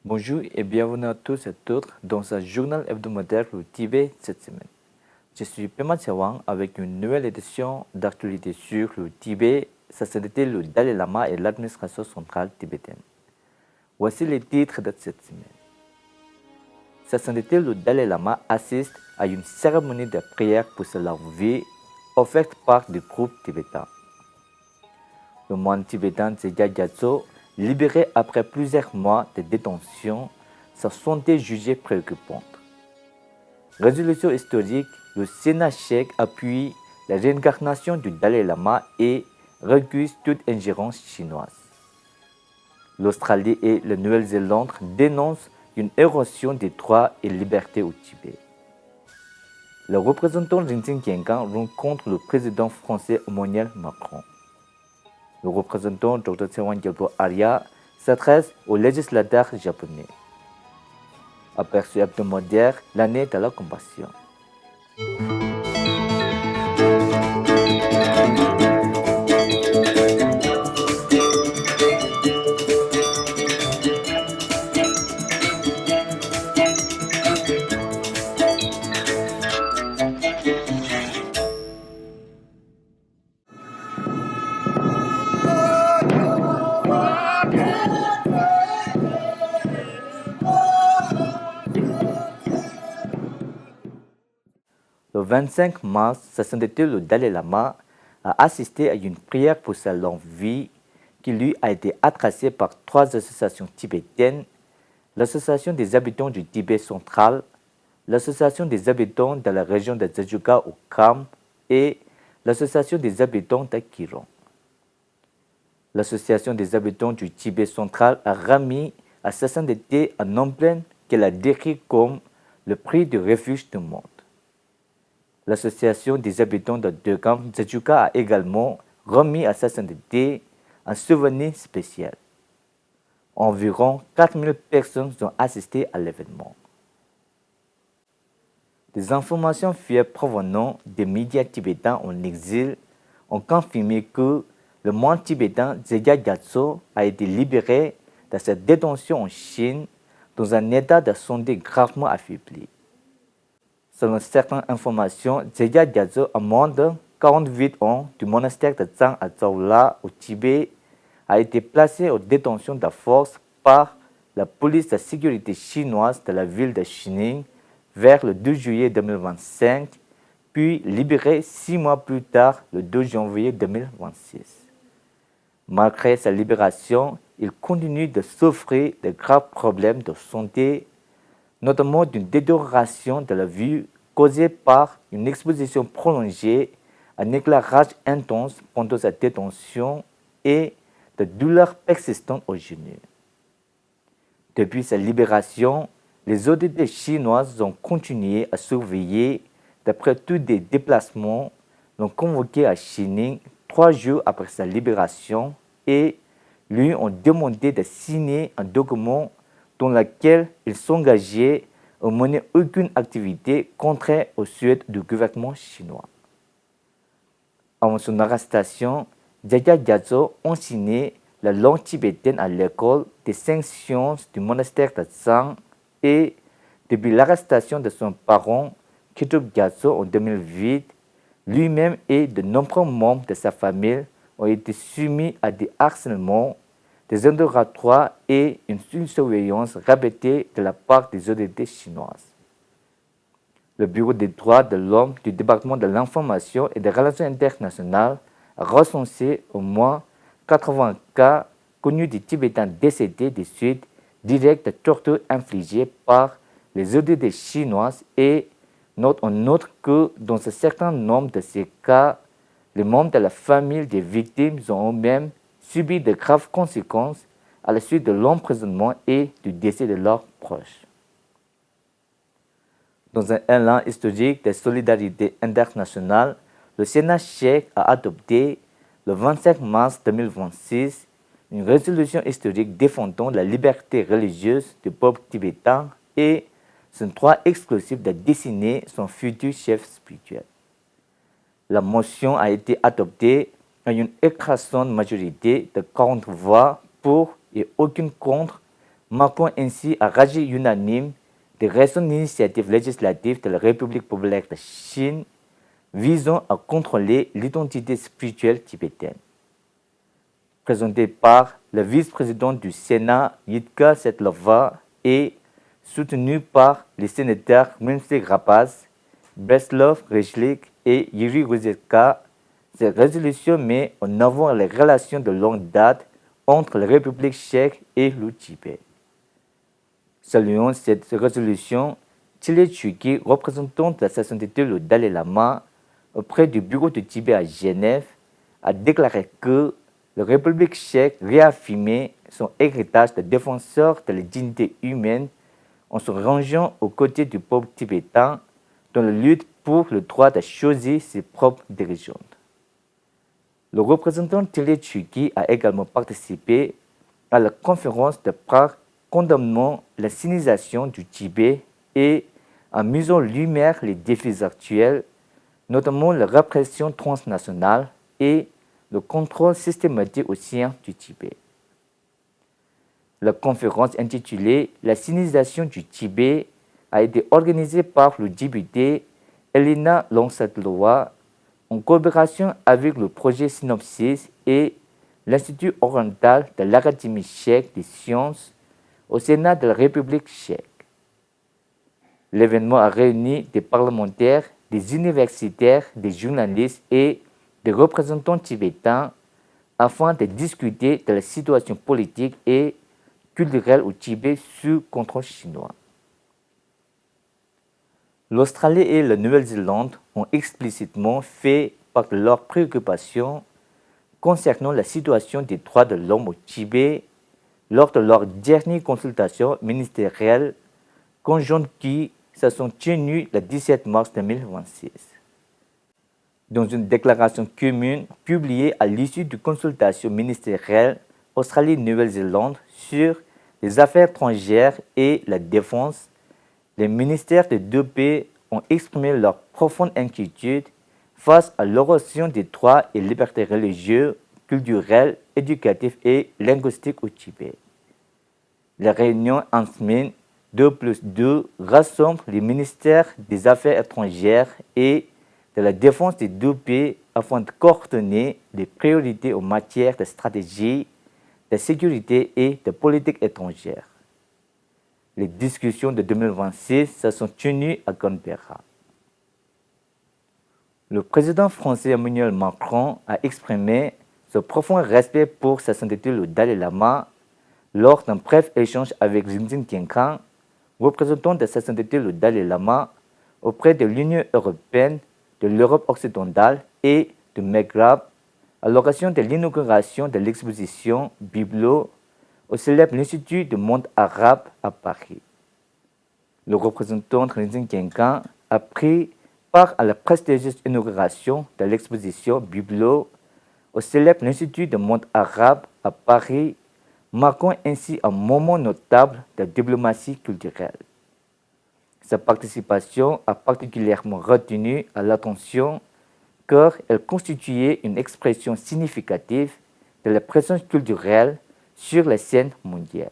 Bonjour et bienvenue à tous et toutes dans ce journal hebdomadaire Le Tibet cette semaine. Je suis Pema Chawang avec une nouvelle édition d'actualité sur le Tibet, sa sainteté le Dalai Lama et l'administration centrale tibétaine. Voici les titres de cette semaine. Sa sainteté le Dalai Lama assiste à une cérémonie de prière pour sa longue vie offerte par des groupes tibétains. Le moine tibétain Dzogchen Gyatso, libéré après plusieurs mois de détention, sa santé jugée préoccupante. Résolution historique, le Sénat tchèque appuie la réincarnation du Dalai Lama et refuse toute ingérence chinoise. L'Australie et la Nouvelle-Zélande dénoncent une érosion des droits et libertés au Tibet. Le représentant Rinzin Kengan rencontre le président français Emmanuel Macron. Le représentant Dr. Tsewan Gyalpo Arya s'adresse aux législateurs japonais. Aperçu hebdomadaire, l'année de la compassion. Le 25 mars, sa sainteté le Dalai Lama a assisté à une prière pour sa longue vie qui lui a été adressée par trois associations tibétaines, l'Association des habitants du Tibet central, l'Association des habitants de la région de Zhejiang au Kham et l'Association des habitants d'Akiron. L'Association des habitants du Tibet central a remis à sa sainteté un emblème qu'elle a décrit comme le prix de refuge du monde. L'Association des habitants de Degang Zhejiang a également remis à sa sainteté un souvenir spécial. Environ 4000 personnes ont assisté à l'événement. Des informations fiables provenant des médias tibétains en exil ont confirmé que le moine tibétain Dzogchen Gyatso a été libéré de sa détention en Chine dans un état de santé gravement affaibli. Selon certaines informations, Dzogchen Gyatso, un moine de 48 ans du monastère de Tsang à Tsaoula au Tibet, a été placé en détention de force par la police de sécurité chinoise de la ville de Xining vers le 2 juillet 2025, puis libéré 6 mois plus tard, le 2 janvier 2026. Malgré sa libération, il continue de souffrir de graves problèmes de santé, notamment d'une détérioration de la vue causée par une exposition prolongée à un éclairage intense pendant sa détention et de douleurs persistantes aux genoux. Depuis sa libération, les autorités chinoises ont continué à surveiller d'après tous des déplacements, l'ont convoqué à Xining 3 jours après sa libération et lui ont demandé de signer un document dans lequel il s'engageait à mener aucune activité contraire aux souhaits du gouvernement chinois. Avant son arrestation, Dzogchen Gyatso enseignait la langue tibétaine à l'école des 5 sciences du monastère de Tsang et depuis l'arrestation de son parent, Khyentrup Gyatso en 2008, lui-même et de nombreux membres de sa famille ont été soumis à des harcèlements, des interrogatoires et une surveillance répétée de la part des autorités chinoises. Le Bureau des droits de l'homme du département de l'information et des relations internationales a recensé au moins 80 cas connus des Tibétains décédés des suites directes de tortures infligées par les autorités chinoises et note en outre que dans un certain nombre de ces cas, les membres de la famille des victimes ont eux-mêmes subi de graves conséquences à la suite de l'emprisonnement et du décès de leurs proches. Dans un élan historique de solidarité internationale, le Sénat tchèque a adopté le 25 mars 2026 une résolution historique défendant la liberté religieuse du peuple tibétain et son droit exclusif de désigner son futur chef spirituel. La motion a été adoptée à une écrasante majorité de 40 voix pour et aucune contre, marquant ainsi un rejet unanime des récentes initiatives législatives de la République populaire de Chine visant à contrôler l'identité spirituelle tibétaine. Présenté par le vice-président du Sénat Yitka Setlova et soutenu par les sénateurs Rimsek Rapaz, Breslov Rechlik et Yuri Ruzetka, cette résolution met en avant les relations de longue date entre la République tchèque et le Tibet. Saluant cette résolution, Thilé Chuki, représentant de la société le Dalai Lama auprès du bureau de Tibet à Genève, a déclaré que la République tchèque réaffirmait son héritage de défenseur de la dignité humaine en se rangeant aux côtés du peuple tibétain dans la lutte pour le droit de choisir ses propres dirigeants. Le représentant Thilé Chuki a également participé à la conférence de Prague condamnant la sinisation du Tibet et en misant en lumière les défis actuels, notamment la répression transnationale et le contrôle systématique au sein du Tibet. La conférence intitulée « La sinisation du Tibet » a été organisée par le député Elena Lonsatlova en coopération avec le projet Synopsis et l'Institut oriental de l'Académie tchèque des sciences au Sénat de la République tchèque. L'événement a réuni des parlementaires, des universitaires, des journalistes et des représentants tibétains afin de discuter de la situation politique et culturelle au Tibet sous contrôle chinois. L'Australie et la Nouvelle-Zélande ont explicitement fait part de leurs préoccupations concernant la situation des droits de l'homme au Tibet lors de leur dernière consultation ministérielle conjointe qui se sont tenues le 17 mars 2026. Dans une déclaration commune publiée à l'issue de consultations ministérielles Australie-Nouvelle-Zélande sur les affaires étrangères et la défense, les ministères des deux pays ont exprimé leur profonde inquiétude face à l'érosion des droits et libertés religieuses, culturelles, éducatives et linguistiques au Tibet. La réunion en semaine 2+2 rassemble les ministères des Affaires étrangères et de la défense des deux pays afin de coordonner les priorités en matière de stratégie, de sécurité et de politique étrangère. Les discussions de 2026 se sont tenues à Canberra. Le président français Emmanuel Macron a exprimé son profond respect pour sa sainteté le Dalai Lama lors d'un bref échange avec Rinzin Kenkang, représentant de sa sainteté le Dalai Lama auprès de l'Union européenne, de l'Europe occidentale et du Maghreb à l'occasion de l'inauguration de l'exposition Biblo au célèbre Institut du monde arabe à Paris. Le représentant Rinzin Kenkang a pris part à la prestigieuse inauguration de l'exposition Biblo au célèbre Institut du monde arabe à Paris, marquant ainsi un moment notable de diplomatie culturelle. Sa participation a particulièrement retenu à l'attention car elle constituait une expression significative de la présence culturelle sur la scène mondiale.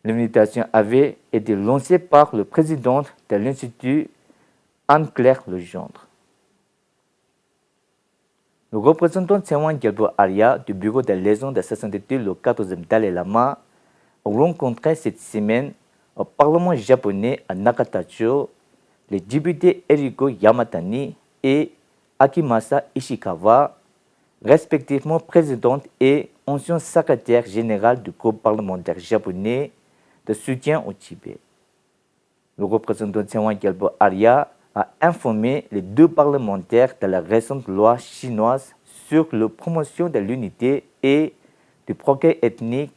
L'invitation avait été lancée par le président de l'Institut, Anne-Claire Legendre. Le représentant Tsewan Gyalpo Arya du bureau de liaison de sa sainteté le 14e Dalai Lama a rencontré cette semaine au Parlement japonais à Nakatacho les députés Eriko Yamatani et Akimasa Ishikawa, respectivement présidente et ancien secrétaire général du groupe parlementaire japonais de soutien au Tibet. Le représentant Tsewan Gyalpo Arya a informé les deux parlementaires de la récente loi chinoise sur la promotion de l'unité et du progrès ethnique,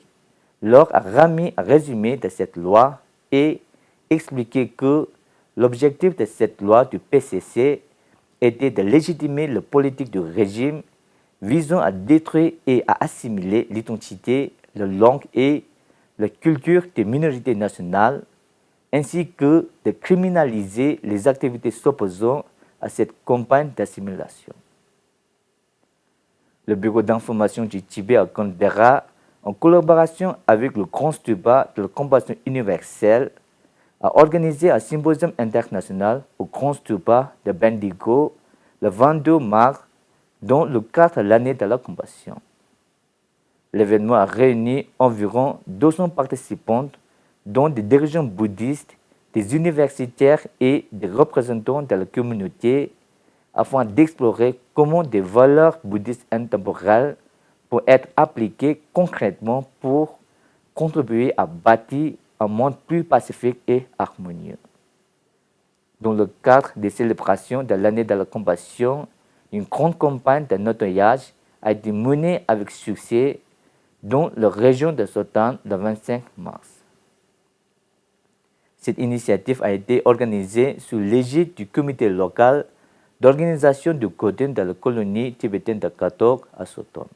leur a remis un résumé de cette loi et expliqué que l'objectif de cette loi du PCC était de légitimer la politique du régime visant à détruire et à assimiler l'identité, la langue et la culture des minorités nationales, ainsi que de criminaliser les activités s'opposant à cette campagne d'assimilation. Le bureau d'information du Tibet à Canberra en collaboration avec le Grand Stupa de la Compassion universelle, a organisé un symposium international au Grand Stupa de Bendigo le 22 mars dans le cadre de l'année de la compassion. L'événement a réuni environ 200 participants, dont des dirigeants bouddhistes, des universitaires et des représentants de la communauté, afin d'explorer comment des valeurs bouddhistes intemporelles peuvent être appliquées concrètement pour contribuer à bâtir un monde plus pacifique et harmonieux. Dans le cadre des célébrations de l'année de la compassion, une grande campagne de nettoyage a été menée avec succès dans la région de Sotan le 25 mars. Cette initiative a été organisée sous l'égide du comité local d'organisation du Kodin de la colonie tibétaine de Katok à Sotan.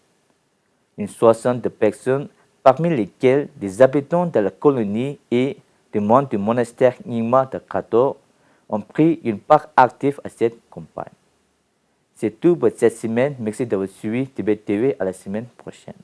Une soixantaine de personnes, parmi lesquelles des habitants de la colonie et des membres du monastère Nyingma de Katok, ont pris une part active à cette campagne. C'est tout pour cette semaine. Merci d'avoir suivi Tibet TV. À la semaine prochaine.